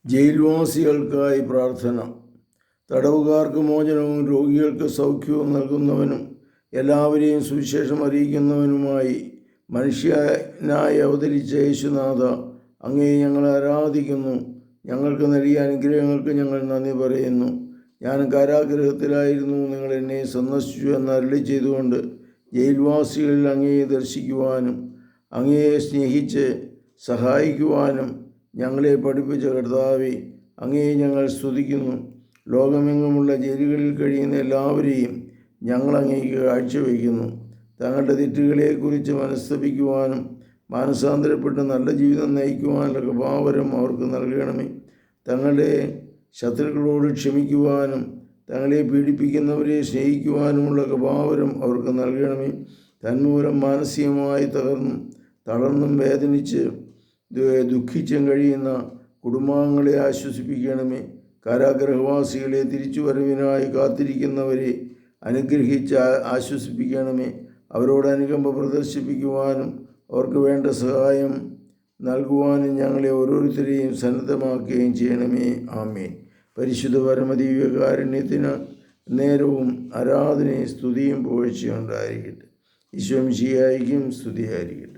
ജയിൽവാസികൾക്കായി പ്രാർത്ഥന. തടവുകാർക്ക് മോചനവും രോഗികൾക്ക് സൗഖ്യവും നൽകുന്നവനും എല്ലാവരെയും സുവിശേഷം അറിയിക്കുന്നവനുമായി മനുഷ്യനായി അവതരിച്ച യേശുനാഥ, അങ്ങയെ ഞങ്ങൾ ആരാധിക്കുന്നു. ഞങ്ങൾക്ക് നൽകിയ അനുഗ്രഹങ്ങൾക്ക് ഞങ്ങൾ നന്ദി പറയുന്നു. ഞാൻ കാരാഗൃഹത്തിലായിരുന്നു, നിങ്ങൾ എന്നെ സന്ദർശിച്ചു എന്ന് അരുളി ചെയ്തുകൊണ്ട് ജയിൽവാസികളിൽ അങ്ങയെ ദർശിക്കുവാനും അങ്ങയെ സ്നേഹിച്ച് സഹായിക്കുവാനും ഞങ്ങളെ പഠിപ്പിച്ച കർത്താവേ, അങ്ങയെ ഞങ്ങൾ സ്തുതിക്കുന്നു. ലോകമെങ്ങുമുള്ള ജയിലുകളിൽ കഴിയുന്ന എല്ലാവരെയും ഞങ്ങൾ അങ്ങേക്ക് കാഴ്ചവെക്കുന്നു. തങ്ങളുടെ തെറ്റുകളെക്കുറിച്ച് മനസ്തപിക്കുവാനും മാനസാന്തരപ്പെട്ട് നല്ല ജീവിതം നയിക്കുവാനുള്ള കൃപാവരം അവർക്ക് നൽകണമേ. തങ്ങളുടെ ശത്രുക്കളോട് ക്ഷമിക്കുവാനും തങ്ങളെ പീഡിപ്പിക്കുന്നവരെ സ്നേഹിക്കുവാനുമുള്ള കൃപാവരം അവർക്ക് നൽകണമേ. തന്മൂലം മാനസികമായി തളർന്നും വേദനിച്ച് ദുഃഖിച്ചും കഴിയുന്ന കുടുംബാംഗങ്ങളെ ആശ്വസിപ്പിക്കണമേ. കാരാഗൃഹവാസികളെ തിരിച്ചുവരവിനായി കാത്തിരിക്കുന്നവരെ അനുഗ്രഹിച്ച് ആശ്വസിപ്പിക്കണമേ. അവരോട് അനുകമ്പ പ്രദർശിപ്പിക്കുവാനും അവർക്ക് വേണ്ട സഹായം നൽകുവാനും ഞങ്ങളെ ഓരോരുത്തരെയും സന്നദ്ധമാക്കുകയും ചെയ്യണമേ. ആമേൻ. പരിശുദ്ധ പരമദിവ്യകാരുണ്യത്തിന് നേരവും ആരാധനയും സ്തുതിയും പുകഴ്ചയും ഉണ്ടായിരിക്കട്ടെ. ഈശോ മിശിഹായ്ക്കും സ്തുതിയായിരിക്കട്ടെ.